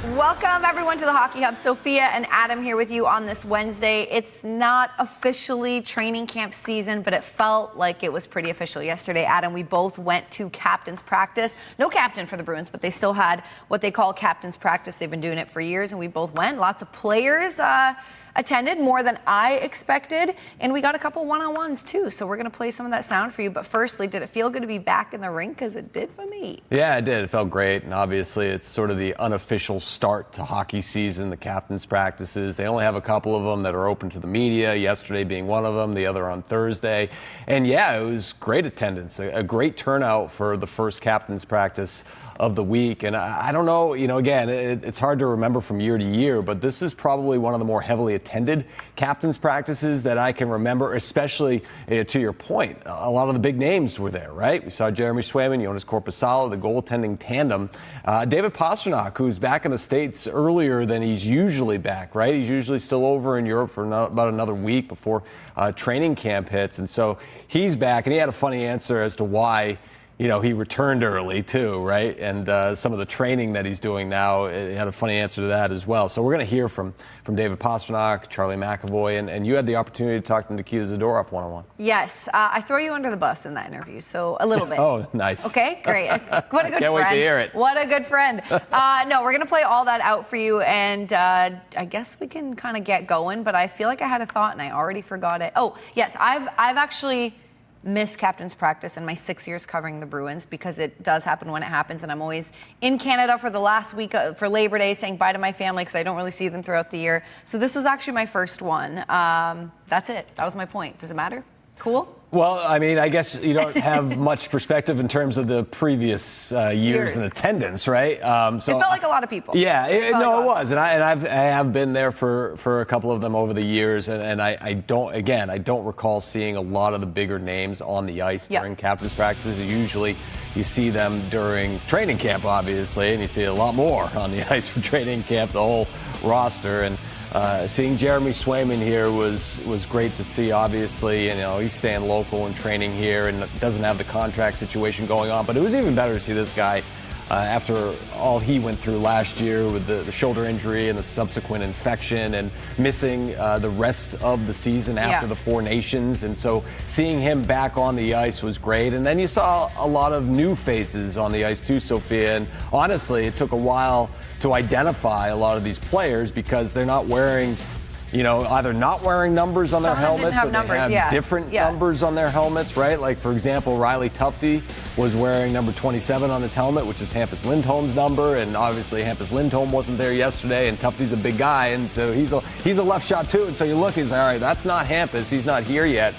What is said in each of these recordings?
Welcome, everyone, to the Hockey Hub. Sophia and Adam here with you on this Wednesday. It's not officially training camp season, but it felt like it was pretty official yesterday. Adam, we both went to captain's practice. No captain for the Bruins, but they still had what they call captain's practice. They've been doing it for years, and we both went. Lots of players attended, more than I expected, and we got a couple one-on-ones too, so we're going to play some of that sound for you. But firstly, did it feel good to be back in the rink? Because it did for me. Yeah, it did. It felt great, and obviously it's sort of the unofficial start to hockey season, the captain's practices. They only have a couple of them that are open to the media, yesterday being one of them, the other on Thursday. And yeah, it was great attendance, a great turnout for the first captain's practice of the week. And I don't know, again, it's hard to remember from year to year, but this is probably one of the more heavily attended captain's practices that I can remember, especially to your point. A lot of the big names were there, right? We saw Jeremy Swayman, Jonas Korpisalo, the goaltending tandem. David Pastrnak, who's back in the States earlier than he's usually back, right? He's usually still over in Europe for about another week before training camp hits. And so he's back, and he had a funny answer as to why he returned early too, right? And some of the training that he's doing now, he had a funny answer to that as well. So we're going to hear from David Pastrnak, Charlie McAvoy, and you had the opportunity to talk to Nikita Zadorov one-on-one. Yes, I throw you under the bus in that interview, so a little bit. Oh, nice. Okay, great. What a good friend. Can't wait to hear it. What a good friend. No, we're going to play all that out for you, and I guess we can kind of get going, but I feel like I had a thought and I already forgot it. Oh, yes, I've actually missed captain's practice in my 6 years covering the Bruins, because it does happen when it happens, and I'm always in Canada for the last week for Labor Day, saying bye to my family because I don't really see them throughout the year. So this was actually my first one. That's it. That was my point. Does it matter? Cool? Well, I mean, I guess you don't have much perspective in terms of the previous years in attendance, right? So it felt like a lot of people. Yeah, it was, and I have been there for a couple of them over the years, and I don't recall seeing a lot of the bigger names on the ice during captain's practices. Usually, you see them during training camp, obviously, and you see a lot more on the ice for training camp, the whole roster. And seeing Jeremy Swayman here was great to see, obviously. And, he's staying local and training here and doesn't have the contract situation going on. But it was even better to see this guy after all he went through last year with the shoulder injury and the subsequent infection and missing the rest of the season after the Four Nations. And so seeing him back on the ice was great. And then you saw a lot of new faces on the ice too, Sophia. And honestly, it took a while to identify a lot of these players because they're not wearing either not wearing numbers on their helmets or they have different numbers on their helmets, right? Like, for example, Riley Tufte was wearing number 27 on his helmet, which is Hampus Lindholm's number, and obviously Hampus Lindholm wasn't there yesterday, and Tufte's a big guy, and so he's a left shot too, and so you look, he's like, all right, that's not Hampus, he's not here yet.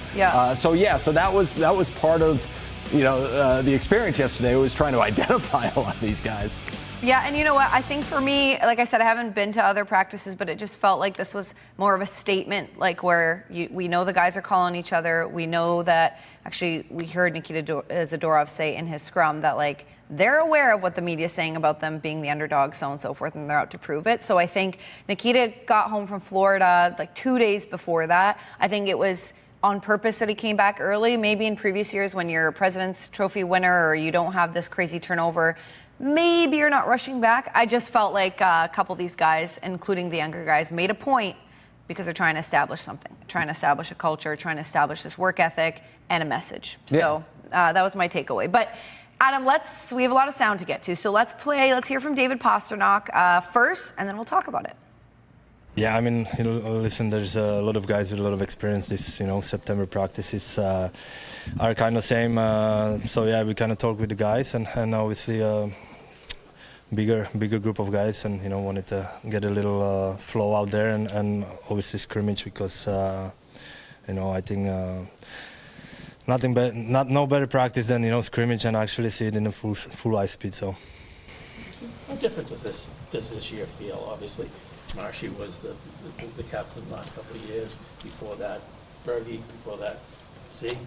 So that was part of the experience yesterday, was trying to identify a lot of these guys. Yeah, and you know what? I think for me, like I said, I haven't been to other practices, but it just felt like this was more of a statement, like where we know the guys are calling each other. We know that, actually, we heard Nikita Zadorov say in his scrum that, like, they're aware of what the media is saying about them being the underdog, so on and so forth, and they're out to prove it. So I think Nikita got home from Florida like 2 days before that. I think it was on purpose that he came back early. Maybe in previous years when you're a President's Trophy winner or you don't have this crazy turnover, maybe you're not rushing back. I just felt like a couple of these guys, including the younger guys, made a point because they're trying to establish something, trying to establish a culture, trying to establish this work ethic and a message. So that was my takeaway. But Adam, we have a lot of sound to get to. So let's hear from David Pastrnak first, and then we'll talk about it. Yeah, I mean, listen, there's a lot of guys with a lot of experience. This, September practices are kind of same. So yeah, we kind of talk with the guys, and obviously bigger group of guys, and wanted to get a little flow out there, and obviously scrimmage because I think no better practice than scrimmage and actually see it in a full ice speed. So how different does this year feel? Obviously, Marshy was the captain the last couple of years. Before that, Bergie. Before that, Z.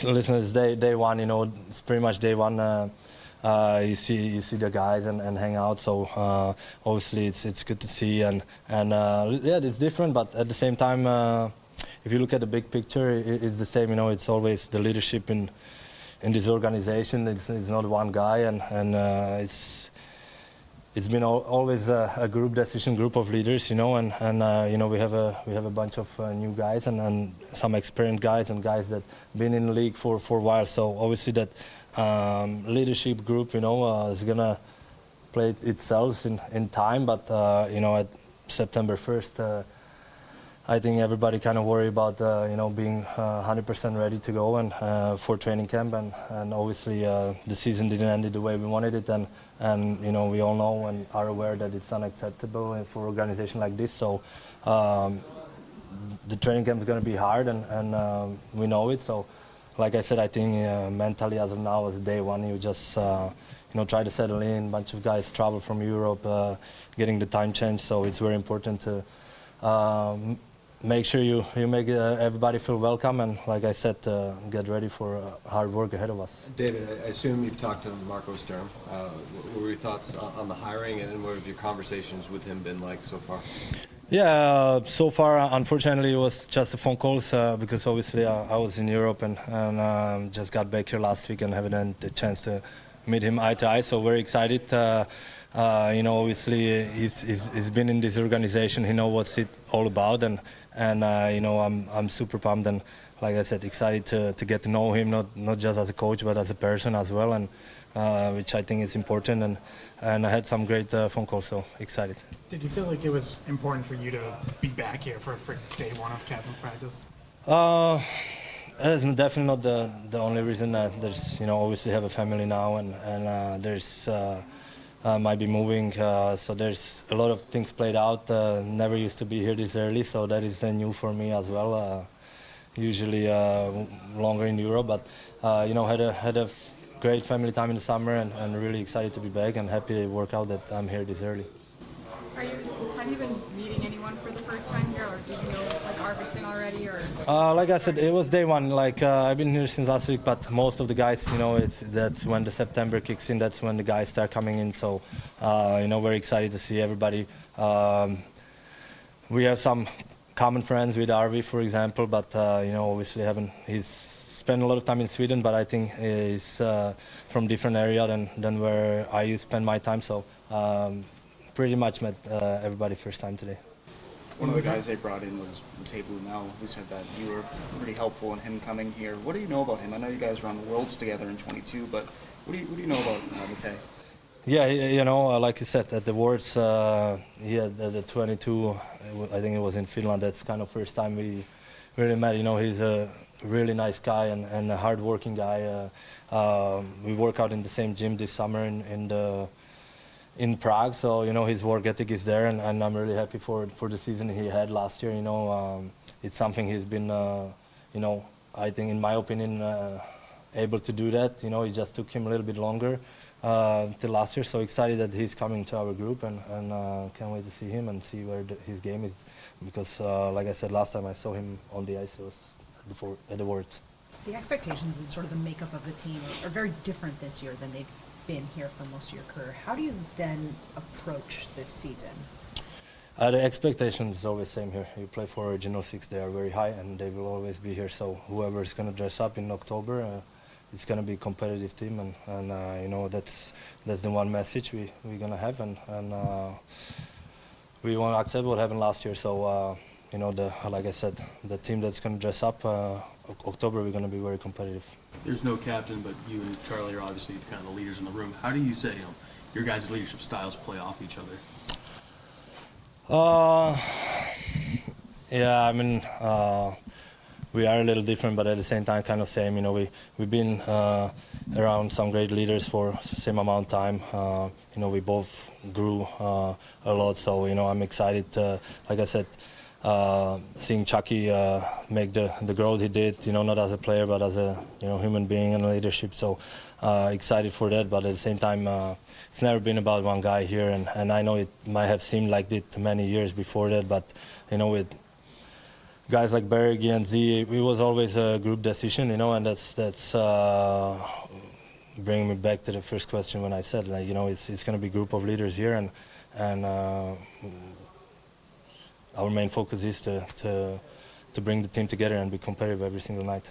Listen, it's day one. It's pretty much day one. You see the guys and hang out. So obviously it's good to see and yeah, it's different. But at the same time, if you look at the big picture, it's the same. It's always the leadership in this organization. It's not one guy, and it's been always a group decision, group of leaders, you know, and you know, we have a bunch of new guys and some experienced guys and guys that been in the league for a while. So obviously that leadership group, you know, is gonna play itself in time. But you know, at September 1st, I think everybody kind of worry about you know, being 100% ready to go and for training camp, and obviously the season didn't end the way we wanted it, and you know, we all know and are aware that it's unacceptable for an organization like this. So the training camp is going to be hard, and we know it. So like I said, I think mentally as of now, as day one, you just you know, try to settle in. A bunch of guys travel from Europe, getting the time change, so it's very important to make sure you make everybody feel welcome, and like I said, get ready for hard work ahead of us. David, I assume you've talked to Marco Sturm. What were your thoughts on the hiring, and what have your conversations with him been like so far? Yeah, so far, unfortunately, it was just the phone calls because obviously I was in Europe and just got back here last week and haven't had the chance to meet him eye to eye. So very excited. You know, obviously he's been in this organization. He knows what's it all about, and you know, I'm super pumped and, like I said, excited to get to know him, not just as a coach but as a person as well, and which I think is important. And I had some great phone calls, so excited. Did you feel like it was important for you to be back here for day one of captain practice? That's definitely not the only reason. There's, you know, obviously have a family now, and there's might be moving, so there's a lot of things played out. Never used to be here this early, so that is new for me as well. Usually longer in Europe, but you know, had a great family time in the summer, and really excited to be back and happy to work out that I'm here this early. Have you been meeting anyone for the first time here, or do you know like Arvidsson already, or? Like I said, it was day one. Like I've been here since last week, but most of the guys, you know, that's when the September kicks in. That's when the guys start coming in. So you know, very excited to see everybody. We have some common friends with Arvi, for example, but you know, obviously he's spent a lot of time in Sweden, but I think he's from different area than where I used to spend my time. So pretty much met everybody first time today. One of the guys they brought in was Matej Blumel, who said that you were pretty helpful in him coming here. What do you know about him? I know you guys ran the Worlds together in 22, but what do you know about Matej? Yeah, you know, like you said, at the Worlds, he had the 22, I think it was in Finland. That's kind of first time we really met. You know, he's a really nice guy and a hard-working guy. We work out in the same gym this summer in Prague, so you know, his work ethic is there, and I'm really happy for the season he had last year. You know, it's something he's been, you know, I think in my opinion, able to do that. You know, it just took him a little bit longer till last year. So excited that he's coming to our group, and can't wait to see him and see where his game is, because like I said, last time I saw him on the ice, it was at the Worlds. The expectations and sort of the makeup of the team are very different this year than they've been here for most of your career. How do you then approach this season? The expectations is always same here. You play for Original Six, they are very high, and they will always be here. So whoever is going to dress up in October, it's going to be a competitive team, and you know, that's the one message we're going to have, and we want to accept what happened last year. So you know, like I said, the team that's going to dress up October, we're going to be very competitive. There's no captain, but you and Charlie are obviously kind of the leaders in the room. How do you say, you know, your guys' leadership styles play off each other? Yeah, I mean, we are a little different, but at the same time, kind of same. You know, we've been around some great leaders for the same amount of time. You know, we both grew a lot, so you know, I'm excited. Like I said, seeing Chucky make the growth he did, you know, not as a player but as a, you know, human being and leadership. So excited for that, but at the same time, it's never been about one guy here, and I know it might have seemed like it many years before that, but you know, with guys like Berg and Z, it was always a group decision, you know, and that's bringing me back to the first question when I said, like, you know, it's going to be a group of leaders here, and our main focus is to bring the team together and be competitive every single night.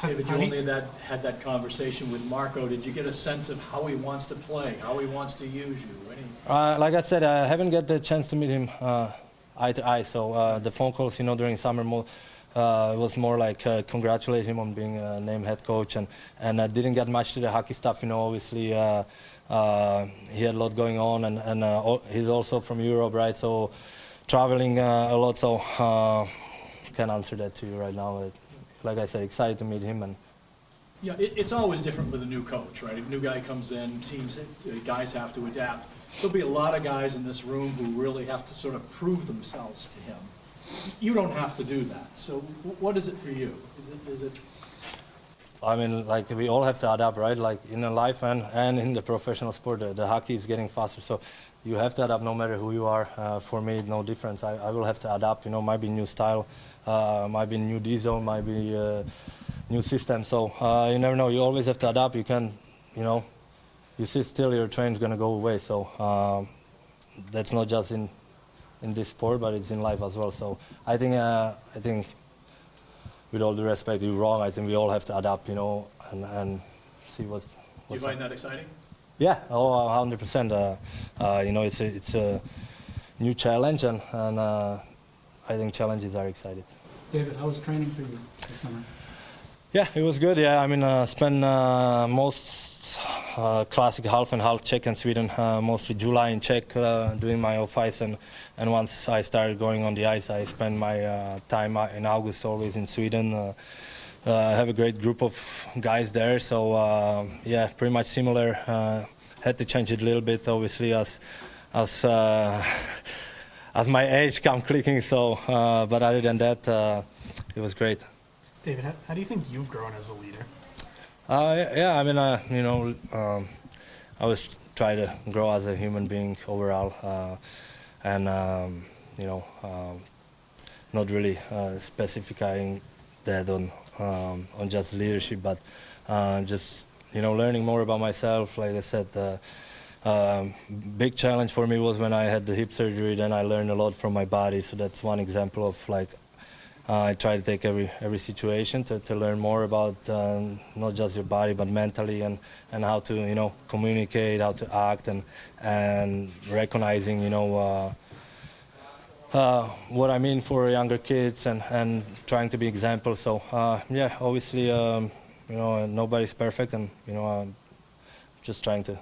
David, you only had that conversation with Marco. Did you get a sense of how he wants to play, how he wants to use you? Like I said, I haven't got the chance to meet him eye to eye. So the phone calls, during summer, it was more like congratulate him on being named head coach, and I didn't get much to the hockey stuff. Obviously he had a lot going on, and he's also from Europe, right? So traveling a lot. So can't answer that to you right now. Like I said, excited to meet him. And yeah, it's always different with a new coach, right? A new guy comes in, teams, guys have to adapt. There'll be a lot of guys in this room who really have to sort of prove themselves to him. You don't have to do that. So what is it for you? Is it? I mean, like, we all have to adapt, right? Like in life and in the professional sport, the hockey is getting faster. So you have to adapt no matter who you are. For me, no difference. I will have to adapt. Might be new style, might be new D zone, might be new system. So you never know. You always have to adapt. You can, you sit still, your train's going to go away. So that's not just in this sport, but it's in life as well. So I think with all the respect, you're wrong. I think we all have to adapt, and see what's. Do you find that exciting? Yeah, 100%. It's a new challenge, and I think challenges are exciting. David, how was training for you this summer? Yeah, it was good. Yeah, I mean, spent most classic half and half Czech and Sweden, mostly July in Czech, doing my off-ice, and once I started going on the ice, I spent my time in August always in Sweden. I have a great group of guys there, so yeah, pretty much similar. Had to change it a little bit, obviously, as my age come clicking. So, but other than that, it was great. David, how do you think you've grown as a leader? Yeah, I mean, I always try to grow as a human being overall, and not really specifying that on just leadership, but just learning more about myself. Like I said, big challenge for me was when I had the hip surgery. Then I learned a lot from my body. So that's one example of like. I try to take every situation to learn more about not just your body but mentally and how to communicate, how to act, and recognizing what I mean for younger kids and trying to be example. So yeah, obviously nobody's perfect, and I'm just trying to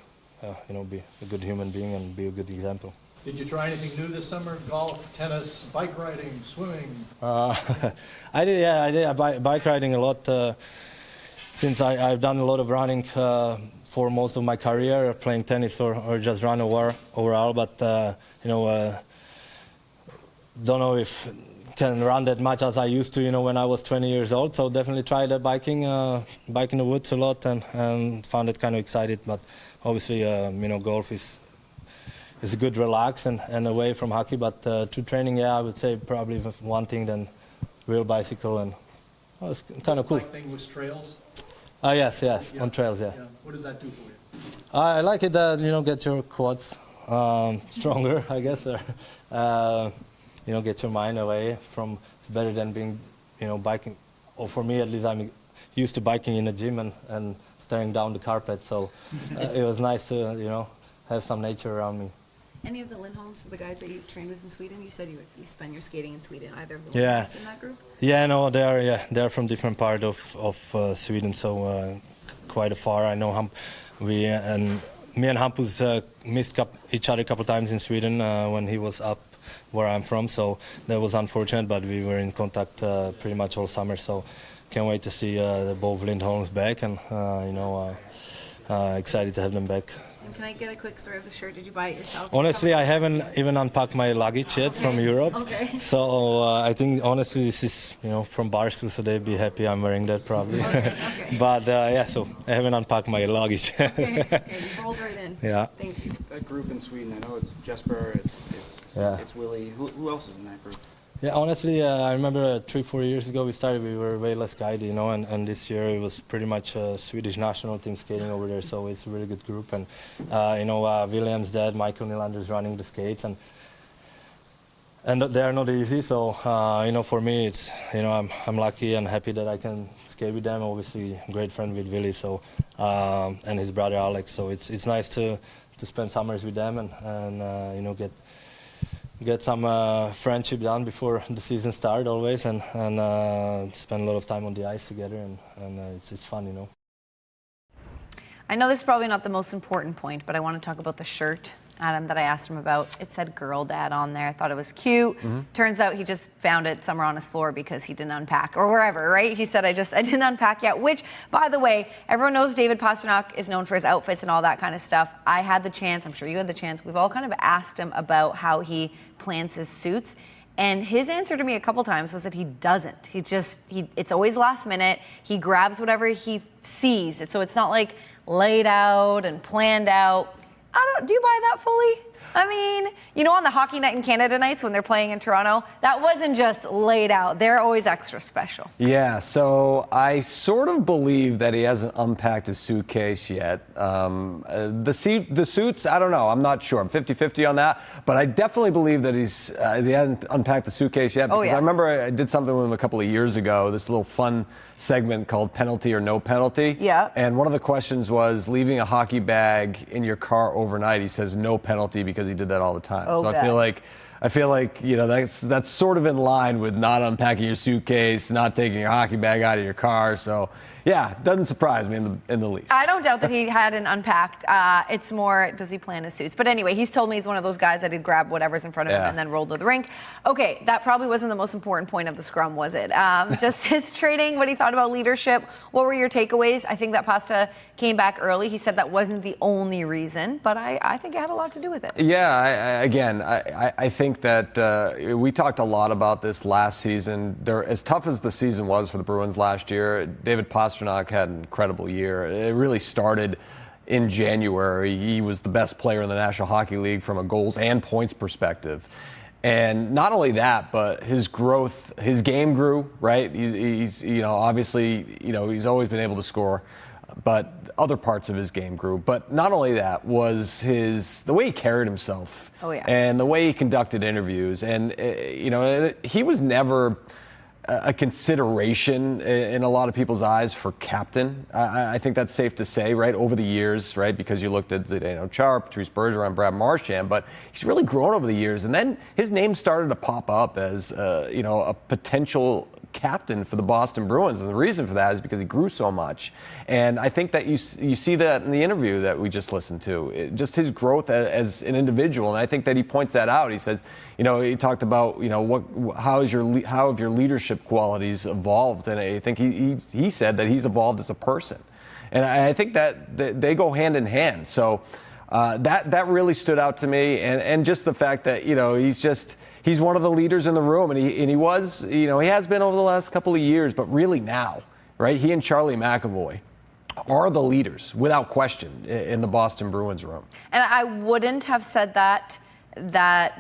be a good human being and be a good example. Did you try anything new this summer? Golf, tennis, bike riding, swimming? I did. Yeah, I did. Bike riding a lot. Since I've done a lot of running for most of my career, playing tennis or just run overall. But don't know if can run that much as I used to, when I was 20 years old. So definitely tried biking in the woods a lot and found it kind of excited. But obviously, golf is a good relax and away from hockey. But to training, yeah, I would say probably one thing than real bicycle, and it's kind of cool. The bike thing was trails? Yes, yeah. On trails, yeah. What does that do for you? I like it that, get your quads stronger, I guess, or, get your mind away from, it's better than being, biking, or for me at least, I'm used to biking in a gym and staring down the carpet, so it was nice to, have some nature around me. Any of the Lindholms, the guys that you trained with in Sweden, you said you spend your skating in Sweden, either of the Lindholms in that group? Yeah, no, they're from different part of Sweden, so quite far. I know me and Hampus missed each other a couple times in Sweden when he was up where I'm from, so that was unfortunate, but we were in contact pretty much all summer, so can't wait to see both Lindholms back, and excited to have them back. Can I get a quick story of the shirt? Did you buy it yourself? Honestly, I haven't even unpacked my luggage yet from Europe. Okay. So I think, honestly, this is, from Barstool, so they'd be happy I'm wearing that probably. Okay. But yeah, so I haven't unpacked my luggage. Okay, you rolled right in. Yeah. Thank you. That group in Sweden, I know it's Jesper, it's Willie. Who else is in that group? Yeah, honestly, I remember 3-4 years ago we were way less guided, and this year it was pretty much a Swedish national team skating over there, so it's a really good group. And, William's dad, Michael Nylander's running the skates, and and they are not easy. So for me, it's I'm lucky and happy that I can skate with them. Obviously, great friend with Willie, so and his brother Alex. So it's nice to spend summers with them and get some friendship done before the season starts always, and spend a lot of time on the ice together, and it's fun. I know this is probably not the most important point, but I want to talk about the shirt, Adam, that I asked him about. It said "Girl Dad" on there. I thought it was cute. Turns out he just found it somewhere on his floor because he didn't unpack, or wherever, right? He said, I didn't unpack yet, which, by the way, everyone knows David Pastrnak is known for his outfits and all that kind of stuff. I had the chance, I'm sure you had the chance, we've all kind of asked him about how he plans his suits. And his answer to me a couple times was that he doesn't. It's always last minute. He grabs whatever he sees. So it's not like laid out and planned out. Do you buy that fully? I mean, on the Hockey Night in Canada nights when they're playing in Toronto, that wasn't just laid out. They're always extra special. Yeah, so I sort of believe that he hasn't unpacked his suitcase yet. The suits, I don't know. I'm not sure. I'm 50-50 on that. But I definitely believe that he hasn't unpacked the suitcase yet. Because I remember I did something with him a couple of years ago, this little fun segment called Penalty or No Penalty. Yeah. And one of the questions was leaving a hockey bag in your car overnight. He says no penalty because he did that all the time. Oh, so I feel like that's sort of in line with not unpacking your suitcase, not taking your hockey bag out of your car. So yeah, doesn't surprise me in the least. I don't doubt that he hadn't unpacked. It's more, does he plan his suits? But anyway, he's told me he's one of those guys that he'd grab whatever's in front of him and then roll to the rink. Okay, that probably wasn't the most important point of the scrum, was it? Just his training, what he thought about leadership. What were your takeaways? I think that Pasta came back early. He said that wasn't the only reason, but I think it had a lot to do with it. Yeah, I think that we talked a lot about this last season. As tough as the season was for the Bruins last year, David Pastrnak had an incredible year. It really started in January. He was the best player in the National Hockey League from a goals and points perspective. And not only that, but his growth, his game grew, right? He's obviously, he's always been able to score, but other parts of his game grew. But not only that was the way he carried himself. Oh, yeah. And the way he conducted interviews. And, he was never a consideration in a lot of people's eyes for captain. I think that's safe to say, right, over the years, right, because you looked at Zdeno Chara, Patrice Bergeron, Brad Marchand, but he's really grown over the years. And then his name started to pop up as, a potential captain for the Boston Bruins. And the reason for that is because he grew so much. And I think that you see that in the interview that we just listened to, just his growth as an individual. And I think that he points that out. He says, he talked about, how have your leadership qualities evolved? And I think he said that he's evolved as a person. And I think that they go hand in hand. So that really stood out to me. And just the fact that, he's one of the leaders in the room, and he was, he has been over the last couple of years, but really now, right? He and Charlie McAvoy are the leaders, without question, in the Boston Bruins room. And I wouldn't have said that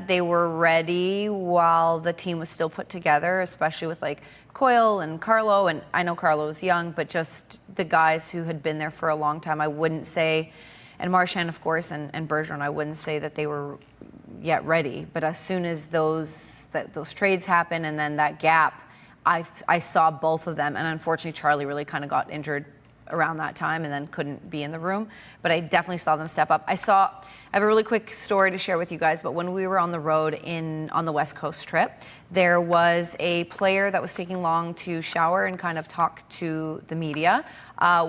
they were ready while the team was still put together, especially with like Coyle and Carlo, and I know Carlo was young, but just the guys who had been there for a long time, I wouldn't say, and Marchand, of course, and Bergeron, I wouldn't say that they were yet ready. But as soon as those trades happen and then that gap, I saw both of them. And unfortunately, Charlie really kind of got injured around that time and then couldn't be in the room. But I definitely saw them step up. I have a really quick story to share with you guys, but when we were on the road on the West Coast trip, there was a player that was taking long to shower and kind of talk to the media,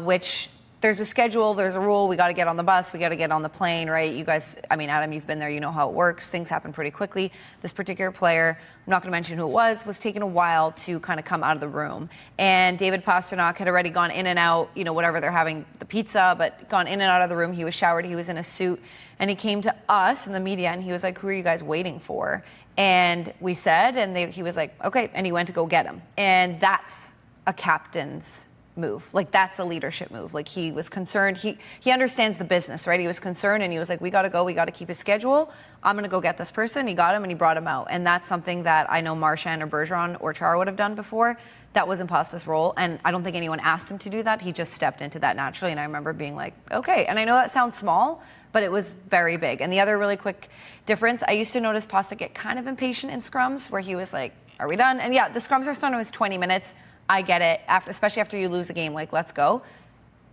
which there's a schedule, there's a rule, we got to get on the bus, we got to get on the plane, right? You guys, Adam, you've been there, you know how it works. Things happen pretty quickly. This particular player, I'm not going to mention who it was taking a while to kind of come out of the room. And David Pastrnak had already gone in and out, whatever they're having, the pizza, but gone in and out of the room. He was showered, he was in a suit, and he came to us in the media and he was like, who are you guys waiting for? And we said, and he was like, okay, and he went to go get him. And that's a captain's move. Like, that's a leadership move. Like, he was concerned. He understands the business, right? He was concerned, and he was like, we got to go. We got to keep his schedule. I'm going to go get this person. He got him, and he brought him out. And that's something that I know Marchand or Bergeron or Chara would have done before. That wasn't Pasta's role, and I don't think anyone asked him to do that. He just stepped into that naturally, and I remember being like, okay. And I know that sounds small, but it was very big. And the other really quick difference, I used to notice Pasta get kind of impatient in scrums where he was like, are we done? And yeah, the scrums are sometimes 20 minutes. I get it, especially after you lose a game, like, let's go.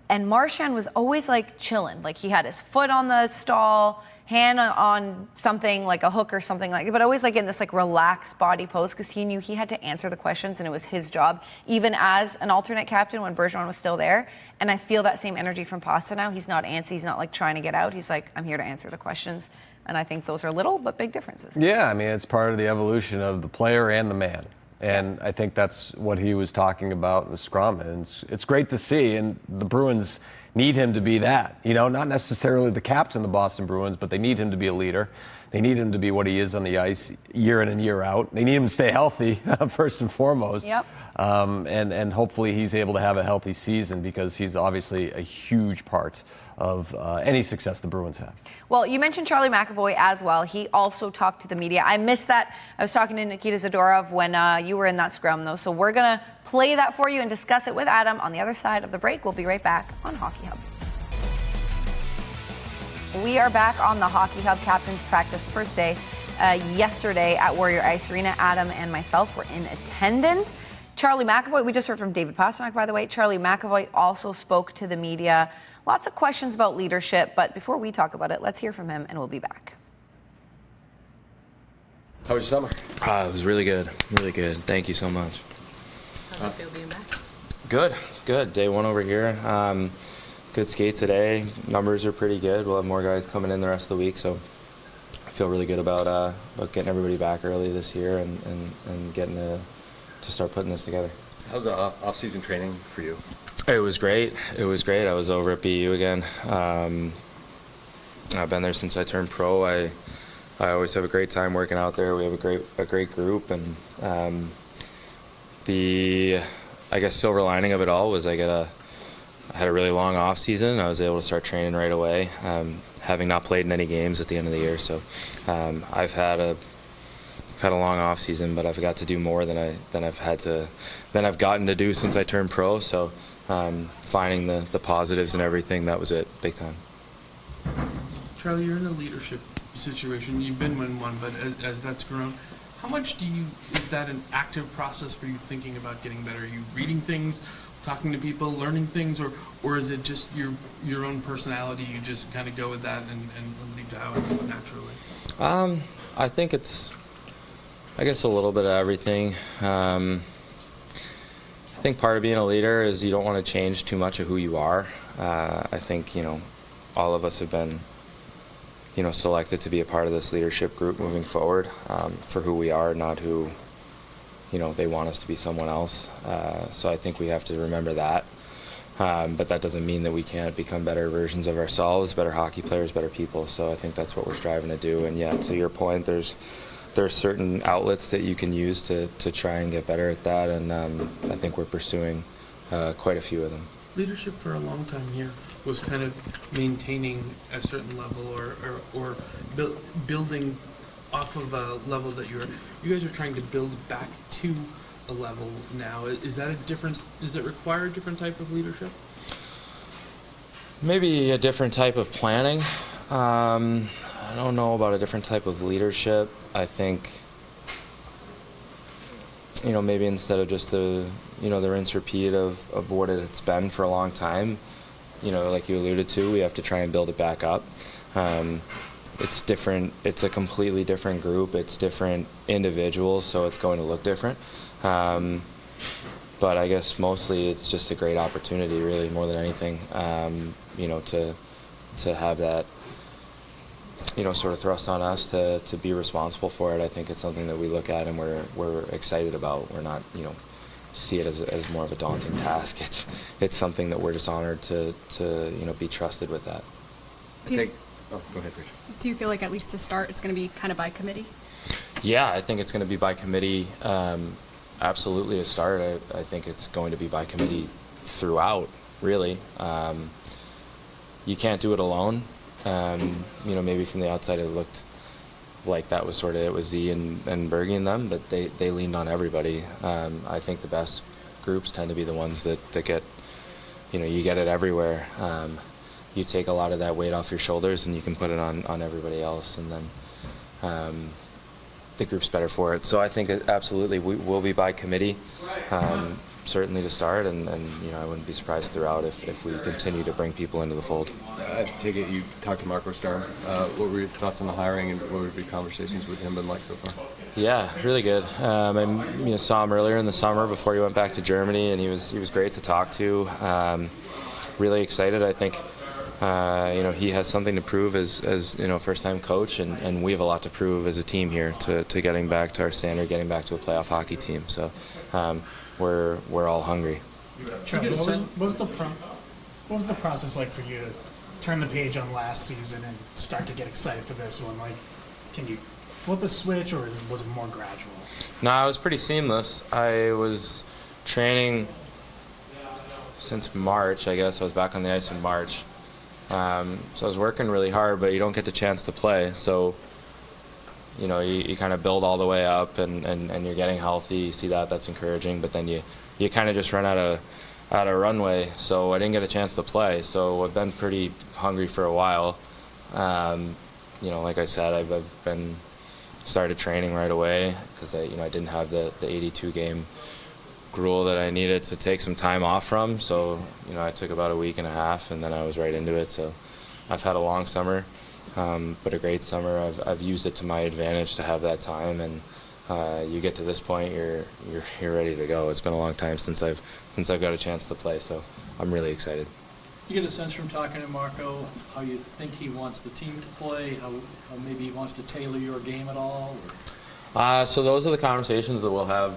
And Marchand was always like chilling. Like, he had his foot on the stall, hand on something like a hook or something like that, but always like in this like relaxed body pose because he knew he had to answer the questions and it was his job, even as an alternate captain when Bergeron was still there. And I feel that same energy from Pasta now. He's not antsy. He's not like trying to get out. He's like, I'm here to answer the questions. And I think those are little but big differences. Yeah, I mean, it's part of the evolution of the player and the man. And I think that's what he was talking about in the scrum. And it's great to see. And the Bruins need him to be that. You know, not necessarily the captain of the Boston Bruins, but they need him to be a leader. They need him to be what he is on the ice year in and year out. They need him to stay healthy, first and foremost. Yep. And hopefully he's able to have a healthy season because he's obviously a huge part of any success the Bruins have. Well, you mentioned Charlie McAvoy as well. He also talked to the media. I missed that. I was talking to Nikita Zadorov when you were in that scrum, though. So we're going to play that for you and discuss it with Adam on the other side of the break. We'll be right back on Hockey Hub. We are back on the Hockey Hub Captain's Practice, the first day yesterday at Warrior Ice Arena. Adam and myself were in attendance. Charlie McAvoy, we just heard from David Pastrnak, by the way. Charlie McAvoy also spoke to the media. Lots of questions about leadership, but before we talk about it, let's hear from him and we'll be back. How was your summer? It was really good. Really good. Thank you so much. How's it feel being back? Good. Day one over here. Good skate today. Numbers are pretty good. We'll have more guys coming in the rest of the week, so I feel really good about getting everybody back early this year and getting to start putting this together. How's the off-season training for you? It was great. I was over at BU again. I've been there since I turned pro. I always have a great time working out there. We have a great group, and the silver lining of it all was I had a really long off season. I was able to start training right away, having not played in any games at the end of the year. So I've had a long off season, but I've got to do more than I've gotten to do since I turned pro. So finding the positives and everything, that was it, big time. Charlie, you're in a leadership situation. You've been in one, but as that's grown, how much is that an active process for you thinking about getting better? Are you reading things, talking to people, learning things, or is it just your own personality? You just kind of go with that and leave to how it comes naturally? I think it's, a little bit of everything. I think part of being a leader is you don't want to change too much of who you are. I think, all of us have been, selected to be a part of this leadership group moving forward for who we are, not who, they want us to be someone else. So I think we have to remember that. But that doesn't mean that we can't become better versions of ourselves, better hockey players, better people. So I think that's what we're striving to do. And yeah, to your point, there's certain outlets that you can use to try and get better at that, and I think we're pursuing quite a few of them. Leadership for a long time here was kind of maintaining a certain level or building off of a level that you guys are trying to build back to a level now. Does it require a different type of leadership? Maybe a different type of planning. I don't know about a different type of leadership. I think, maybe instead of just the rinse repeat of what it's been for a long time, like you alluded to, we have to try and build it back up. It's different. It's a completely different group. It's different individuals, so it's going to look different. But I guess mostly it's just a great opportunity, really, more than anything, to have that, sort of thrust on us to be responsible for it. I think it's something that we look at and we're excited about. We're not, see it as more of a daunting task. It's something that we're just honored to be trusted with that. Go ahead, Rachel. Do you feel like at least to start it's going to be kind of by committee? Yeah, I think it's going to be by committee. Absolutely to start. I think it's going to be by committee throughout, really. You can't do it alone. Maybe from the outside it looked like that was sort of it was Z and Bergie and them, but they leaned on everybody. I think the best groups tend to be the ones that get, you get it everywhere. You take a lot of that weight off your shoulders and you can put it on everybody else, and then the group's better for it. So I think absolutely we'll be by committee, certainly to start, and I wouldn't be surprised throughout if we continue to bring people into the fold. I take it you talked to Marco Sturm. What were your thoughts on the hiring, and what would be conversations with him been like so far? Yeah, really good. I saw him earlier in the summer before he went back to Germany, and he was great to talk to. Really excited. I think he has something to prove as first-time coach, and we have a lot to prove as a team here to getting back to our standard, getting back to a playoff hockey team. So we're all hungry. Charlie, what was the process like for you to turn the page on last season and start to get excited for this one? Like, can you flip a switch, or was it more gradual? No, it was pretty seamless. I was training since March, I guess. I was back on the ice in March. So I was working really hard, but you don't get the chance to play. So, you kind of build all the way up, and you're getting healthy. You see that's encouraging. But then you kind of just run out of runway. So I didn't get a chance to play. So I've been pretty hungry for a while. Like I said, I've been started training right away because I didn't have the 82 game rule that I needed to take some time off from. So I took about a week and a half, and then I was right into it. So I've had a long summer, but a great summer. I've used it to my advantage to have that time, and you get to this point, you're ready to go. It's been a long time since I've got a chance to play, so I'm really excited. You get a sense from talking to Marco how you think he wants the team to play, how maybe he wants to tailor your game at all? So those are the conversations that we'll have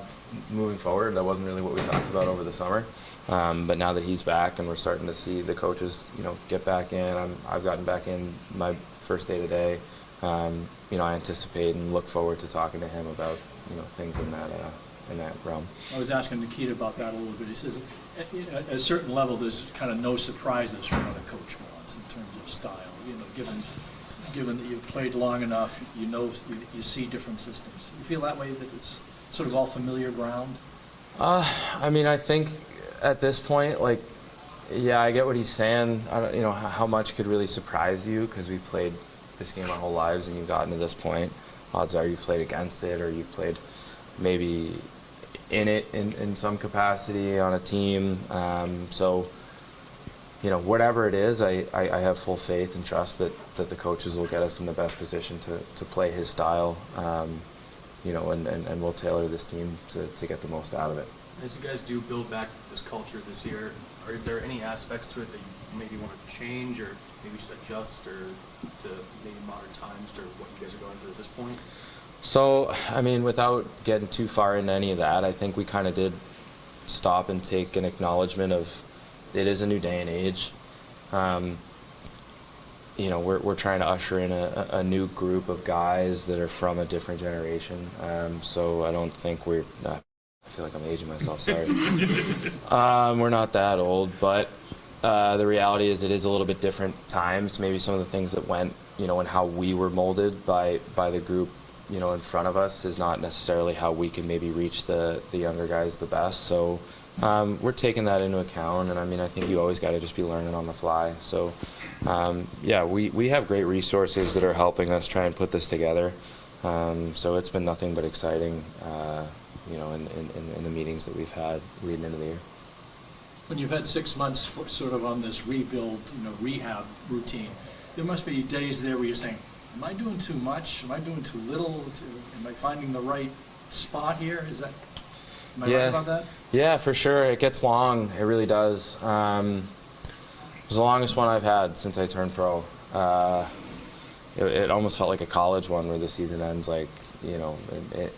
moving forward. That wasn't really what we talked about over the summer, but now that he's back and we're starting to see the coaches, get back in. I've gotten back in my first day today. I anticipate and look forward to talking to him about things in that realm. I was asking Nikita about that a little bit. He says at a certain level there's kind of no surprises from what a coach wants in terms of style. Given that you've played long enough, you see different systems. You feel that way, that it's sort of all familiar ground? I think at this point, I get what he's saying. I don't, how much could really surprise you, because we played this game our whole lives and you've gotten to this point. Odds are you've played against it, or you've played maybe in it in some capacity on a team. Whatever it is, I have full faith and trust that the coaches will get us in the best position to play his style. And we'll tailor this team to get the most out of it. As you guys do build back this culture this year, are there any aspects to it that you maybe want to change, or maybe just adjust, or to maybe modern times, or what you guys are going through at this point? So, without getting too far into any of that, I think we kind of did stop and take an acknowledgement of it is a new day and age. We're trying to usher in a new group of guys that are from a different generation. So I don't think I feel like I'm aging myself, sorry. We're not that old, but the reality is it is a little bit different times. Maybe some of the things that went, and how we were molded by the group, in front of us is not necessarily how we can maybe reach the younger guys the best. So we're taking that into account, and I think you always got to just be learning on the fly. So we have great resources that are helping us try and put this together. So it's been nothing but exciting, in the meetings that we've had leading into the year. When you've had 6 months sort of on this rebuild, rehab routine, there must be days there where you're saying, am I doing too much? Am I doing too little? Am I finding the right spot here? Am I right about that? Yeah, for sure. It gets long. It really does. It was the longest one I've had since I turned pro. It almost felt like a college one where the season ends in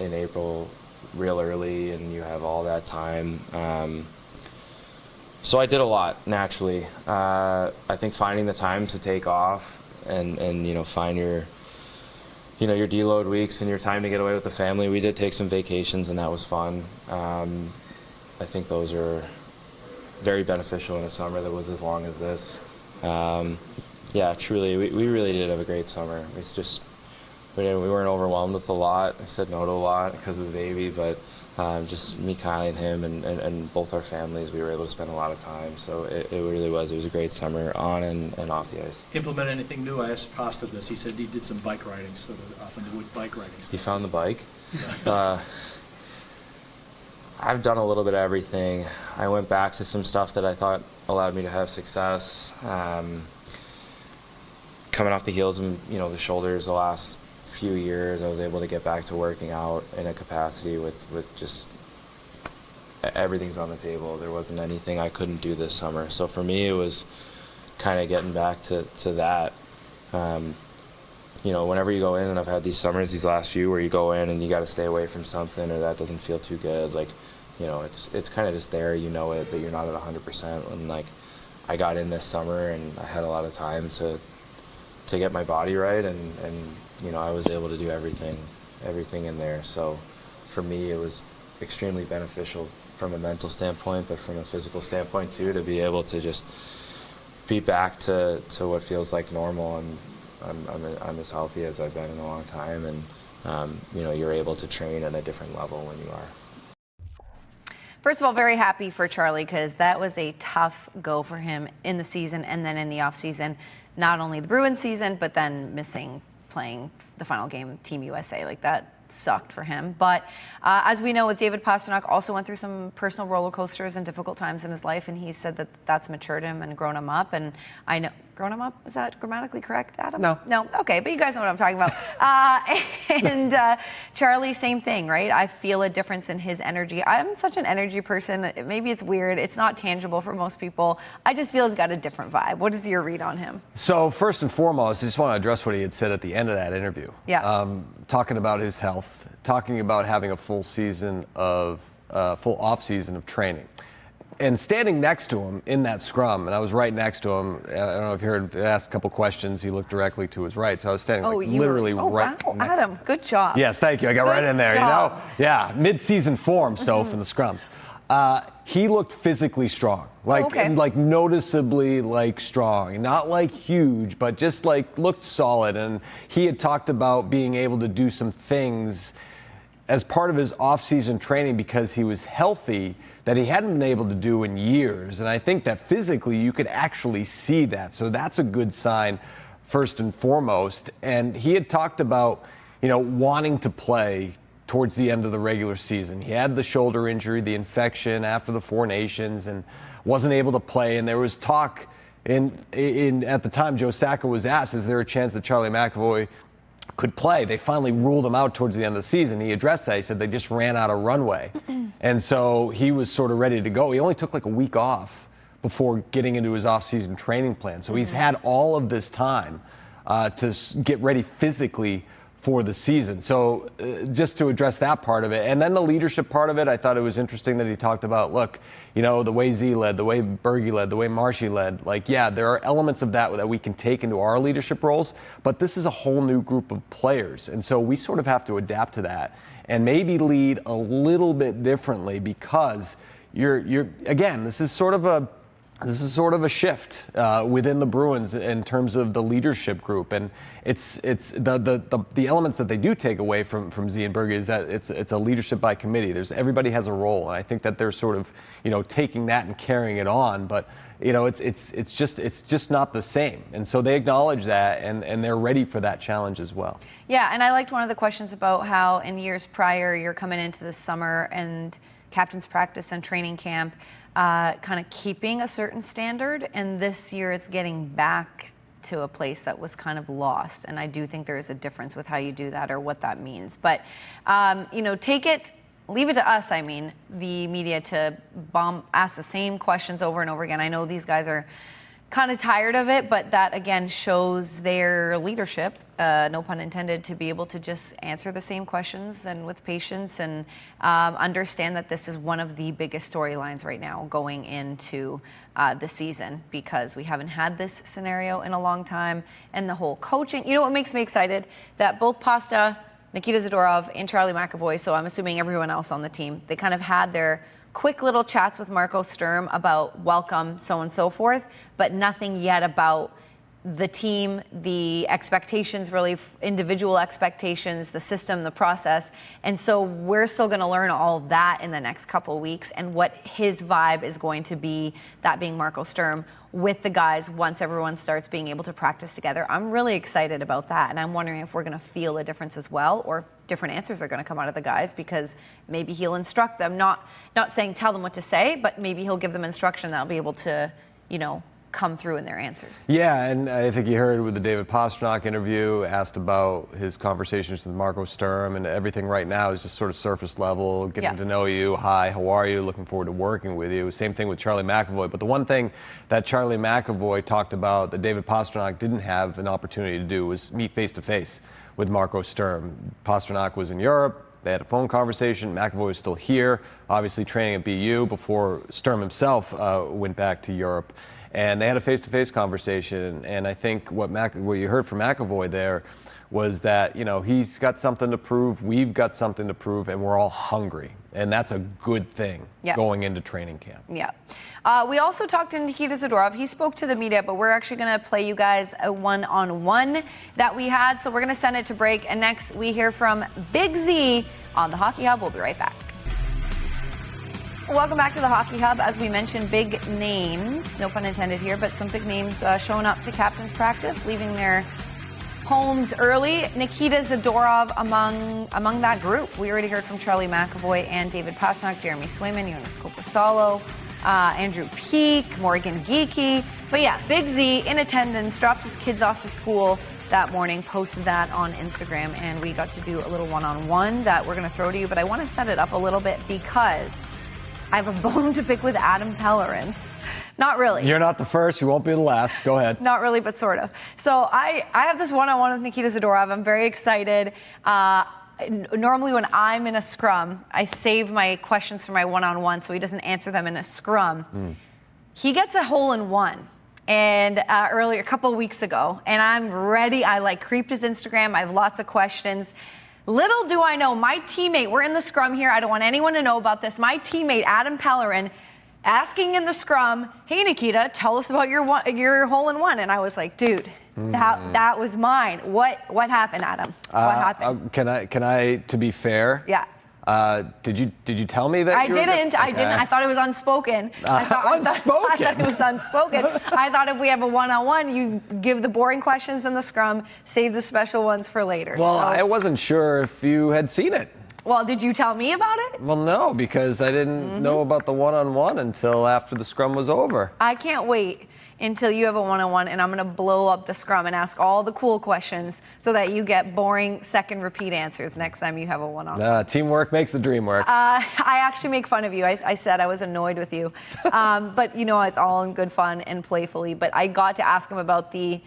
April real early, and you have all that time. So I did a lot, naturally. I think finding the time to take off and find your deload weeks and your time to get away with the family. We did take some vacations, and that was fun. I think those are very beneficial in a summer that was as long as this. Yeah, truly, we really did have a great summer. It's just, we weren't overwhelmed with a lot. I said no to a lot because of the baby, but just me, Kylie, and him, and both our families, we were able to spend a lot of time. So it really was. It was a great summer on and off the ice. Implement anything new? I asked Pasta this. He said he did some bike riding, so often do with bike riding stuff. You found the bike? I've done a little bit of everything. I went back to some stuff that I thought allowed me to have success. Coming off the heels of the shoulders the last few years, I was able to get back to working out in a capacity with just everything's on the table. There wasn't anything I couldn't do this summer. So for me, it was kind of getting back to that. Whenever you go in, and I've had these summers, these last few, where you go in and you got to stay away from something, or that doesn't feel too good. It's kind of just there. You know it, that you're not at 100%. And I got in this summer, and I had a lot of time to get my body right, and I was able to do everything in there. So for me, it was extremely beneficial from a mental standpoint, but from a physical standpoint too, to be able to just be back to what feels like normal. And I'm as healthy as I've been in a long time, and you're able to train at a different level when you are. First of all, very happy for Charlie, because that was a tough go for him in the season and then in the off season. Not only the Bruins season, but then playing the final game of Team USA. That sucked for him. But as we know, with David Pastrnak, also went through some personal roller coasters and difficult times in his life, and he said that that's matured him and grown him up. And I know, grown him up, is that grammatically correct, Adam? No, okay, but you guys know what I'm talking about. And Charlie, same thing, right? I feel a difference in his energy. I'm such an energy person. Maybe it's weird. It's not tangible for most people. I just feel he's got a different vibe. What is your read on him? So first and foremost, I just want to address what he had said at the end of that interview. Yeah. Talking about his health, talking about having a full off season of training. And standing next to him in that scrum, and I was right next to him. I don't know if you heard, asked a couple questions. He looked directly to his right, so I was standing literally right. Wow, Adam, good job. Yes, thank you. I got right in there. Job. Yeah, mid-season form. So from the scrums, he looked physically strong, noticeably strong, not huge, but just looked solid. And he had talked about being able to do some things as part of his off-season training because he was healthy that he hadn't been able to do in years. And I think that physically you could actually see that. So that's a good sign, first and foremost. And he had talked about, wanting to play towards the end of the regular season. He had the shoulder injury, the infection after the Four Nations, and wasn't able to play. And there was talk at the time, Joe Sacco was asked, is there a chance that Charlie McAvoy could play? They finally ruled him out towards the end of the season. He addressed that. He said they just ran out of runway. And so he was sort of ready to go. He only took a week off before getting into his off-season training plan. So he's had all of this time to get ready physically for the season. So just to address that part of it. And then the leadership part of it, I thought it was interesting that he talked about, look, the way Z led, the way Bergie led, the way Marshy led, there are elements of that we can take into our leadership roles, but this is a whole new group of players. And so we sort of have to adapt to that and maybe lead a little bit differently because this is sort of a shift within the Bruins in terms of the leadership group, and it's the elements that they do take away from Z and Bergie is that it's a leadership by committee. Everybody has a role, and I think that they're sort of taking that and carrying it on, but it's just not the same, and so they acknowledge that and they're ready for that challenge as well. Yeah, and I liked one of the questions about how in years prior you're coming into the summer and captain's practice and training camp. Kind of keeping a certain standard, and this year it's getting back to a place that was kind of lost. And I do think there is a difference with how you do that or what that means. But, leave it to us, the media, to ask the same questions over and over again. I know these guys are kind of tired of it, but that again shows their leadership, no pun intended, to be able to just answer the same questions and with patience and understand that this is one of the biggest storylines right now going into the season, because we haven't had this scenario in a long time. And the whole coaching, what makes me excited? That both Pasta, Nikita Zadorov, and Charlie McAvoy, so I'm assuming everyone else on the team, they kind of had their quick little chats with Marco Sturm about welcome, so on and so forth, but nothing yet about the team, the expectations, really individual expectations, the system, the process. And so we're still going to learn all that in the next couple of weeks and what his vibe is going to be, that being Marco Sturm, with the guys once everyone starts being able to practice together. I'm really excited about that. And I'm wondering if we're going to feel a difference as well, or different answers are going to come out of the guys, because maybe he'll instruct them, not saying tell them what to say, but maybe he'll give them instruction that'll be able to, come through in their answers. Yeah, and I think you heard with the David Pastrnak interview, asked about his conversations with Marco Sturm, and everything right now is just sort of surface level, getting to know you. Hi, how are you? Looking forward to working with you. Same thing with Charlie McAvoy. But the one thing that Charlie McAvoy talked about that David Pastrnak didn't have an opportunity to do was meet face-to-face with Marco Sturm. Pastrnak was in Europe. They had a phone conversation. McAvoy was still here, obviously training at BU before Sturm himself went back to Europe. And they had a face-to-face conversation. And I think what you heard from McAvoy there was that, he's got something to prove, we've got something to prove, and we're all hungry. And that's a good thing going into training camp. Yeah. We also talked to Nikita Zadorov. He spoke to the media, but we're actually going to play you guys a one-on-one that we had. So we're going to send it to break. And next we hear from Big Z on the Hockey Hub. We'll be right back. Welcome back to the Hockey Hub. As we mentioned, big names, no pun intended here, but some big names showing up to captain's practice, leaving their homes early. Nikita Zadorov among that group. We already heard from Charlie McAvoy and David Pastrnak, Jeremy Swayman, Jonas Korpisalo, Andrew Peak, Morgan Geekie. But yeah, Big Z in attendance, dropped his kids off to school that morning, posted that on Instagram, and we got to do a little one-on-one that we're going to throw to you. But I want to set it up a little bit because I have a bone to pick with Adam Pellerin. Not really. You're not the first. You won't be the last. Go ahead. Not really, but sort of. So I have this one-on-one with Nikita Zadorov. I'm very excited. Normally when I'm in a scrum, I save my questions for my one-on-one so he doesn't answer them in a scrum. He gets a hole-in-one. And earlier, a couple of weeks ago, and I'm ready. I creeped his Instagram. I have lots of questions. Little do I know, my teammate, we're in the scrum here. I don't want anyone to know about this. My teammate, Adam Pellerin, asking in the scrum, hey, Nikita, tell us about your hole-in-one. And I was like, dude, that was mine. What happened, Adam? What happened? Can I, to be fair? Yeah. Did you tell me that? I didn't. I thought it was unspoken. Unspoken? I thought it was unspoken. I thought if we have a one-on-one, you give the boring questions in the scrum, save the special ones for later. Well, I wasn't sure if you had seen it. Well, did you tell me about it? Well, no, because I didn't know about the one-on-one until after the scrum was over. I can't wait until you have a one-on-one, and I'm going to blow up the scrum and ask all the cool questions so that you get boring second repeat answers next time you have a one-on-one. Teamwork makes the dream work. I actually make fun of you. I said I was annoyed with you. But, it's all in good fun and playfully. But I got to ask him about the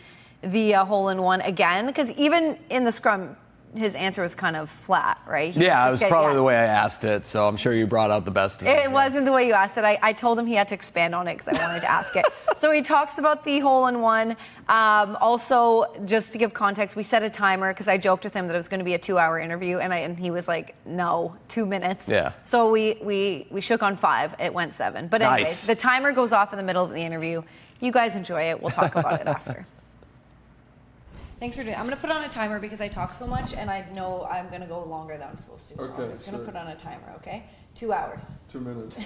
hole-in-one again, because even in the scrum, his answer was kind of flat, right? Yeah, it was probably the way I asked it, so I'm sure you brought out the best of it. It wasn't the way you asked it. I told him he had to expand on it because I wanted to ask it. So he talks about the hole-in-one. Also, just to give context, we set a timer because I joked with him that it was going to be a 2-hour interview, and he was like, no, 2 minutes. Yeah. So we shook on 5. It went 7. But anyway, nice. The timer goes off in the middle of the interview. You guys enjoy it. We'll talk about it after. Thanks for doing it. I'm going to put on a timer because I talk so much and I know I'm going to go longer than I'm supposed to. So I'm just going to put on a timer, okay? 2 hours. 2 minutes.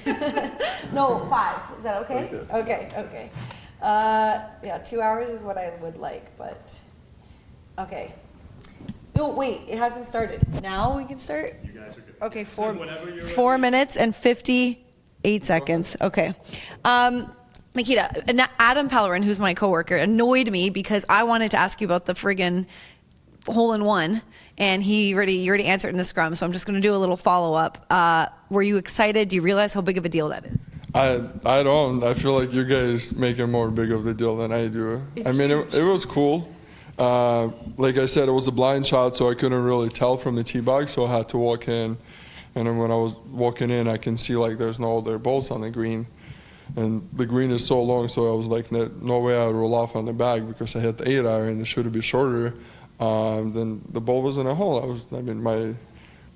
No, 5. Is that okay? Okay. Yeah, 2 hours is what I would like, but okay. No, wait, it hasn't started. Now we can start? You guys are good. Okay, 4 minutes and 58 seconds. Okay. Nikita, Adam Pellerin, who's my coworker, annoyed me because I wanted to ask you about the friggin' hole-in-one, and you already answered in the scrum, so I'm just going to do a little follow-up. Were you excited? Do you realize how big of a deal that is? I don't. I feel like you guys make it more big of the deal than I do. It was cool. Like I said, it was a blind shot, so I couldn't really tell from the tee box, so I had to walk in. And then when I was walking in, I can see there's no other balls on the green. And the green is so long, so I was like, no way I'd roll off on the bag because I hit the 8-iron and it should be shorter. Then the ball was in a hole.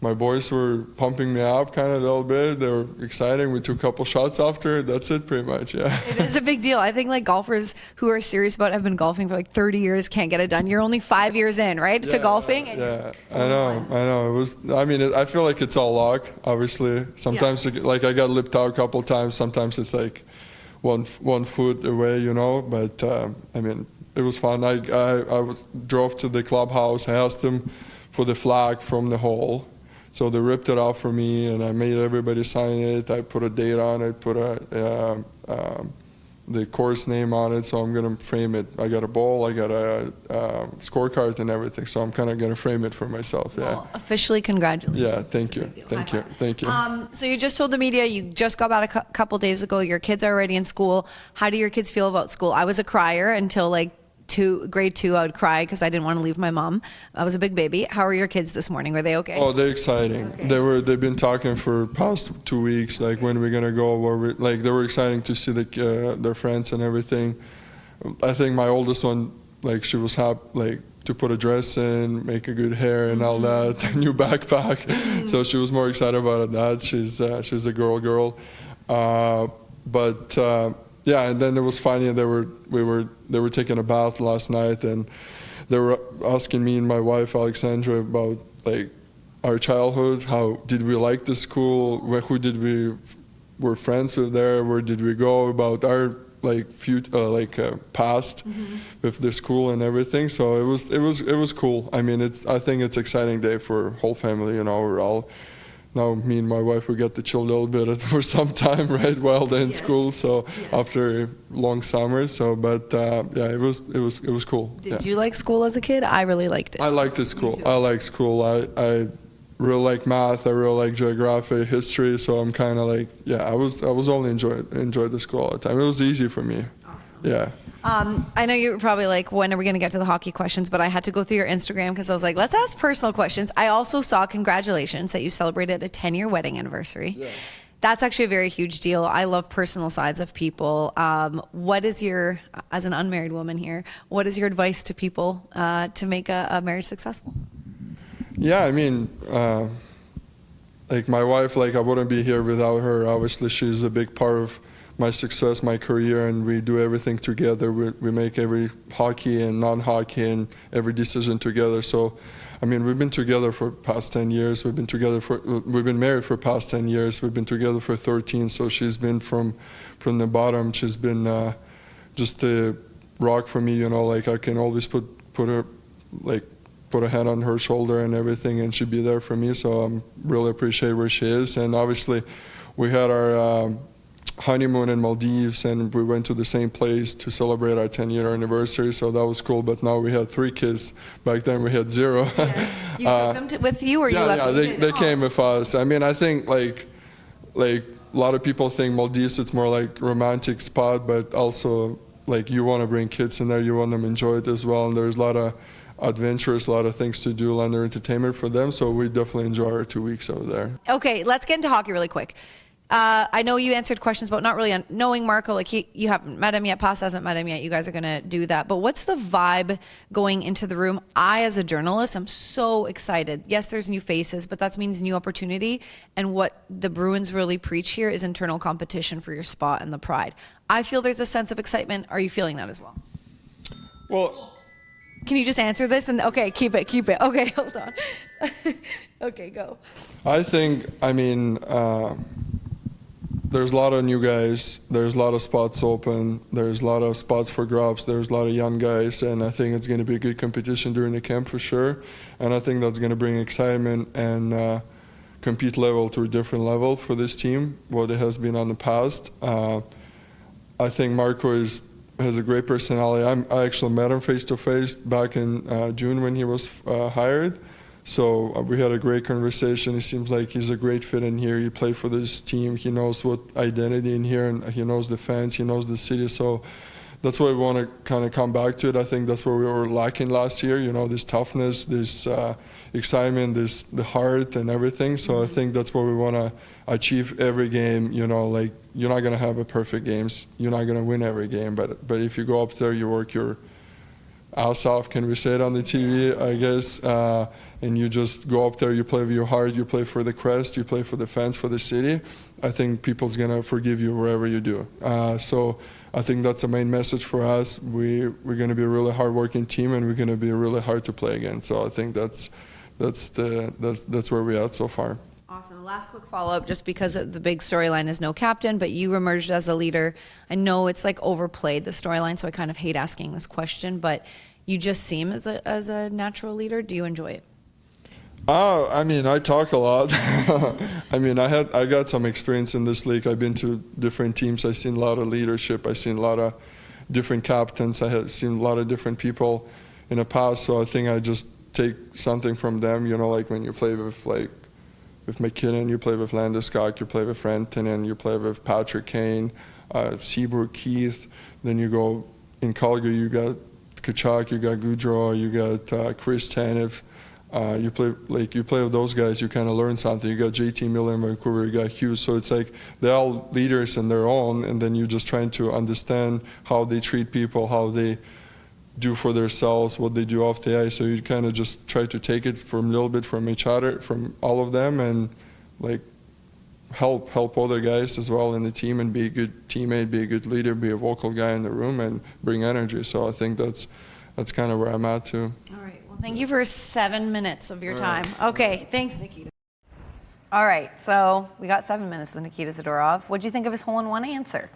my boys were pumping me up kind of a little bit. They were exciting. We took a couple shots after. That's it pretty much, yeah. It is a big deal. I think like golfers who are serious about have been golfing for like 30 years can't get it done. You're only 5 years in, right, to golfing? Yeah, I know. It was. I mean, I feel like it's all luck, obviously. Sometimes, like, I got lipped out a couple times. Sometimes it's like one foot away, you know. But I mean, it was fun. I drove to the clubhouse. I asked them for the flag from the hole. So they ripped it off for me, and I made everybody sign it. I put a date on it, put the course name on it, so I'm going to frame it. I got a ball, I got a scorecard and everything, so I'm kind of going to frame it for myself, yeah. Well, officially, congratulations. Yeah, thank you. So you just told the media you just got back a couple days ago. Your kids are already in school. How do your kids feel about school? I was a crier until like grade 2. I would cry because I didn't want to leave my mom. I was a big baby. How are your kids this morning? Were they okay? Oh, they're exciting. Okay. They've been talking for past 2 weeks, like when we're gonna go. They were exciting to see their friends and everything. I think my oldest one, like, she was happy, like, to put a dress in, make a good hair and all that, a new backpack. So she was more excited about that. She's a girl. Yeah, and then it was funny. They were taking a bath last night, and they were asking me and my wife Alexandra about like our childhood. How did we like the school? Who did we were friends with there? Where did we go? About our like past with the school and everything. So it was cool. I mean, I think it's exciting day for whole family. You know, we're all. Now me and my wife, we get to chill a little bit for some time, right, while they're in school. So after long summer, yeah, it was cool. Did you like school as a kid? I really liked it. I liked the school. I like school. I really like math. I really like geography, history. So I'm kind of like, yeah, I was only enjoyed the school all the time. It was easy for me. Awesome. Yeah. I know you were probably like, when are we going to get to the hockey questions? But I had to go through your Instagram because I was like, let's ask personal questions. I also saw, congratulations, that you celebrated a 10-year wedding anniversary. Yeah. That's actually a very huge deal. I love personal sides of people. What is as an unmarried woman here, what is your advice to people to make a marriage successful? Yeah, I mean, like my wife, like I wouldn't be here without her. Obviously, she's a big part of my success, my career, and we do everything together. We make every hockey and non-hockey and every decision together. So, I mean, we've been together for past 10 years. We've been married for past 10 years. We've been together for 13. So she's been from the bottom. She's been just the rock for me. You know, like I can always put a hand on her shoulder and everything, and she'd be there for me. So I'm really appreciate where she is. And obviously, we had our honeymoon in Maldives, and we went to the same place to celebrate our 10-year anniversary, so that was cool. But now we had 3 kids. Back then we had 0. Yes. You took them with you, or you left them? Yeah, they came with us. I mean, I think like a lot of people think Maldives it's more like romantic spot, but also like you want to bring kids in there, you want them to enjoy it as well, and there's a lot of adventures, a lot of things to do, a lot of entertainment for them. So we definitely enjoy our 2 weeks over there. Okay, let's get into hockey really quick. I know you answered questions about not really knowing Marco. Like you haven't met him yet. Paz hasn't met him yet. You guys are going to do that. But what's the vibe going into the room? I, as a journalist, I'm so excited. Yes, there's new faces, but that means new opportunity. And what the Bruins really preach here is internal competition for your spot and the pride. I feel there's a sense of excitement. Are you feeling that as well? Well, can you just answer this? And okay, keep it. Okay, hold on. Okay, go. I think, there's a lot of new guys. There's a lot of spots open. There's a lot of spots for grabs. There's a lot of young guys, and I think it's going to be a good competition during the camp for sure. And I think that's going to bring excitement and compete level to a different level for this team, what it has been on the past. I think Marco has a great personality. I actually met him face to face back in June when he was hired. So we had a great conversation. It seems like he's a great fit in here. He played for this team. He knows what identity in here, and he knows the fans. He knows the city. So that's why we want to kind of come back to it. I think that's where we were lacking last year. You know, this toughness, this excitement, the heart, and everything. So I think that's what we want to achieve every game. You know, like you're not going to have a perfect games. You're not going to win every game. But if you go up there, you work your ass off. Can we say it on the TV? I guess. And you just go up there, you play with your heart, you play for the crest, you play for the fans, for the city. I think people's gonna forgive you wherever you do. So I think that's the main message for us. We're gonna be a really hard-working team, and we're gonna be really hard to play against. So I think that's where we're at so far. Awesome. Last quick follow-up, just because the big storyline is no captain, but you emerged as a leader. I know it's like overplayed, the storyline, so I kind of hate asking this question, but you just seem as a natural leader. Do you enjoy it? I mean, I talk a lot. I mean, I got some experience in this league. I've been to different teams. I've seen a lot of leadership. I've seen a lot of different captains. I have seen a lot of different people in the past. So I think I just take something from them. You know, like when you play with McKinnon, you play with Landeskog, you play with Rantanen, you play with Patrick Kane, Seabrook, Keith. Then you go in Calgary, you got Tkachuk, you got Gaudreau, you got Chris Tanev. You play with those guys, you kind of learn something. You got JT Miller in Vancouver, you got Hughes. So it's like they're all leaders in their own, and then you're just trying to understand how they treat people, how they do for themselves, what they do off the ice. So you kind of just try to take it from a little bit from each other, from all of them, and like help other guys as well in the team, and be a good teammate, be a good leader, be a vocal guy in the room, and bring energy. So I think that's kind of where I'm at too. All right. Well, thank you for 7 minutes of your time. Okay. Thanks, Nikita. All right. So we got 7 minutes with Nikita Zadorov. What'd you think of his hole-in-one answer?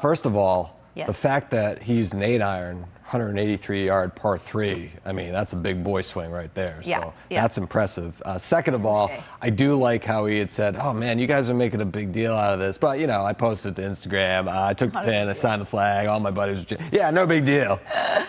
First of all, Yes. the fact that he used an 8-iron, 183-yard par 3, I mean, that's a big boy swing right there. Yeah, So yeah. that's impressive. Second of all, I do like how he had said, oh, man, you guys are making a big deal out of this. But, you know, I posted to Instagram. I took the pin. I signed the flag. All my buddies were yeah, no big deal.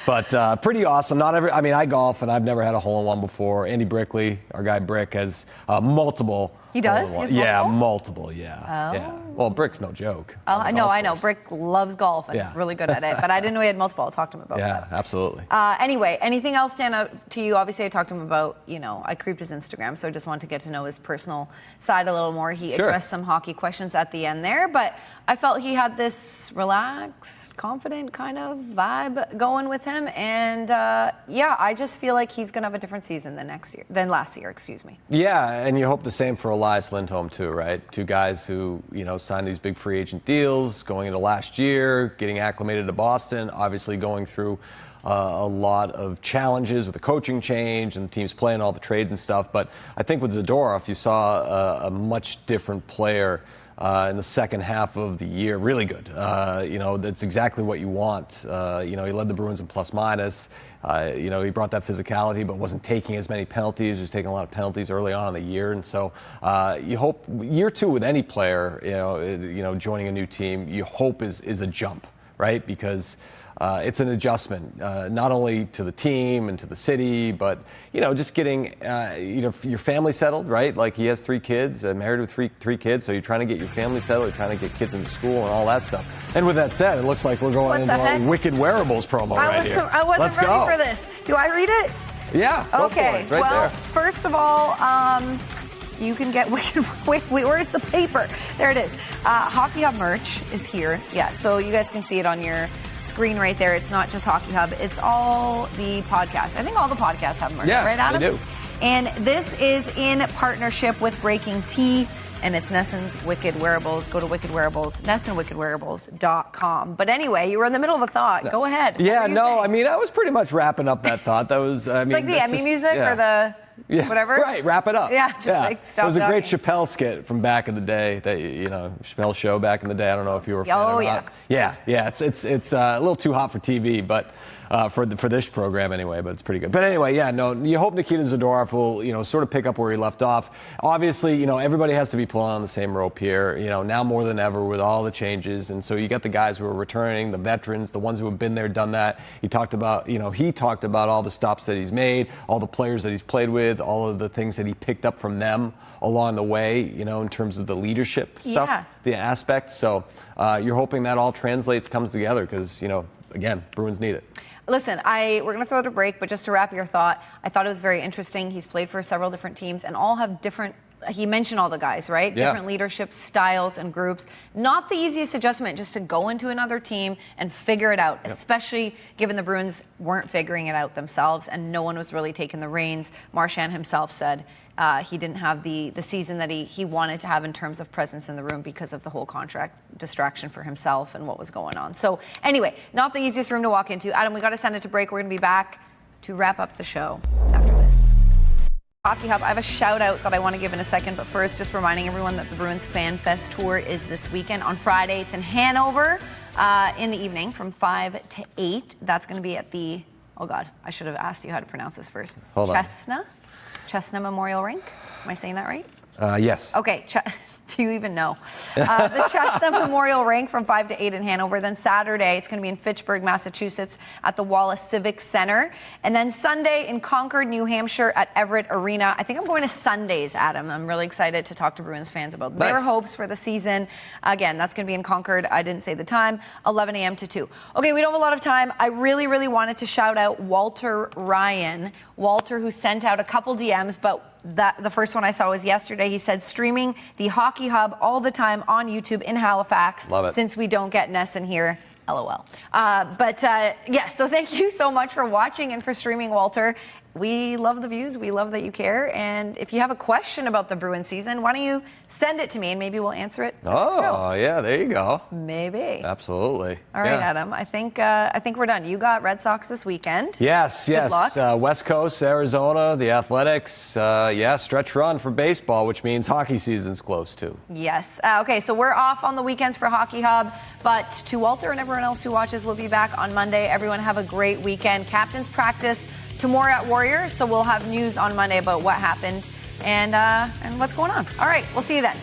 But pretty awesome. I mean, I golf, and I've never had a hole-in-one before. Andy Brickley, our guy Brick, has multiple. He does? He has Yeah, multiple? multiple, yeah. Oh. Yeah. Well, Brick's no joke. I know. Brick loves golf and Yeah. is really good at it. But I didn't know he had multiple. I'll talk to him about that. Yeah, absolutely. Anyway, anything else stand out to you? Obviously, I talked to him about, I creeped his Instagram, so I just wanted to get to know his personal side a little more. He addressed some hockey questions at the end there, but I felt he had this relaxed, confident kind of vibe going with him. And I just feel like he's going to have a different season than last year, excuse me. Yeah, and you hope the same for Elias Lindholm too, right? Two guys who, signed these big free agent deals going into last year, getting acclimated to Boston, obviously going through a lot of challenges with the coaching change and the teams playing all the trades and stuff. But I think with Zadorov, you saw a much different player in the second half of the year. Really good. That's exactly what you want. He led the Bruins in plus minus. He brought that physicality, but wasn't taking as many penalties. He was taking a lot of penalties early on in the year, and so you hope year two with any player, joining a new team, you hope is a jump, right? Because it's an adjustment, not only to the team and to the city, but just getting your family settled, right? Like he has 3 kids, married with three kids, so you're trying to get your family settled, you're trying to get kids into school and all that stuff. And with that said, it looks like we're going into our Wicked Wearables promo right here. I wasn't ready for this. Do I read it? Yeah. Go for it. Okay. It's right there. First of all, you can get Wicked. Wait, where's the paper? There it is. Hockey Hub merch is here. Yeah, so you guys can see it on your screen right there. It's not just Hockey Hub. It's all the podcasts. I think all the podcasts have merch, right, Adam? They do. And this is in partnership with Breaking Tea, and it's Nesson's Wicked Wearables. Go to Wicked Wearables, NessonWickedWearables.com. But anyway, you were in the middle of a thought. Go ahead. Yeah, I mean, I was pretty much wrapping up that thought. That was, it's like the Emmy music or the whatever. Right, wrap it up. Yeah, like stop. It was a great Chappelle skit from back in the day. That Chappelle show back in the day. I don't know if you were a fan or not. Yeah. It's a little too hot for TV, but for this program anyway. But it's pretty good. But anyway, you hope Nikita Zadorov will sort of pick up where he left off. Obviously, everybody has to be pulling on the same rope here. Now more than ever with all the changes, and so you got the guys who are returning, the veterans, the ones who have been there, done that. He talked about all the stops that he's made, all the players that he's played with, all of the things that he picked up from them along the way, in terms of the leadership stuff, the aspects. So you're hoping that all translates, comes together, because, again, Bruins need it. Listen, we're going to throw it a break, but just to wrap your thought, I thought it was very interesting. He's played for several different teams and all have different he mentioned all the guys, right? Yeah. Different leadership styles and groups. Not the easiest adjustment just to go into another team and figure it out, especially given the Bruins weren't figuring it out themselves and no one was really taking the reins. Marchand himself said he didn't have the season that he wanted to have in terms of presence in the room because of the whole contract distraction for himself and what was going on. So anyway, not the easiest room to walk into. Adam, we got to send it to break. We're going to be back to wrap up the show after this. Hockey Hub, I have a shout out that I want to give in a second, but first just reminding everyone that the Bruins Fan Fest Tour is this weekend. On Friday, it's in Hanover in the evening from 5 to 8. That's going to be at the, oh God, I should have asked you how to pronounce this first. Hold on. Chestnut Memorial Rink. Am I saying that right? Yes. Okay, do you even know? The Chestnut Memorial Rink from 5 to 8 in Hanover. Then Saturday, it's going to be in Fitchburg, Massachusetts at the Wallace Civic Center. And then Sunday in Concord, New Hampshire at Everett Arena. I think I'm going to Sundays, Adam. I'm really excited to talk to Bruins fans about their hopes for the season. Again, that's going to be in Concord. I didn't say the time, 11 a.m. to 2. Okay, we don't have a lot of time. I really, really wanted to shout out Walter Ryan. Walter, who sent out a couple DMs, but the first one I saw was yesterday. He said, streaming the Hockey Hub all the time on YouTube in Halifax. Love it. Since we don't get Nesson here. LOL. So thank you so much for watching and for streaming, Walter. We love the views. We love that you care. And if you have a question about the Bruins season, why don't you send it to me and maybe we'll answer it. Oh, yeah, there you go. Maybe. Absolutely. All right, Adam. I think we're done. You got Red Sox this weekend. Yes. Good luck. West Coast, Arizona, the Athletics. Stretch run for baseball, which means hockey season's close too. Yes. Okay, so we're off on the weekends for Hockey Hub, but to Walter and everyone else who watches, we'll be back on Monday. Everyone have a great weekend. Captain's practice tomorrow at Warriors, so we'll have news on Monday about what happened and what's going on. All right, we'll see you then.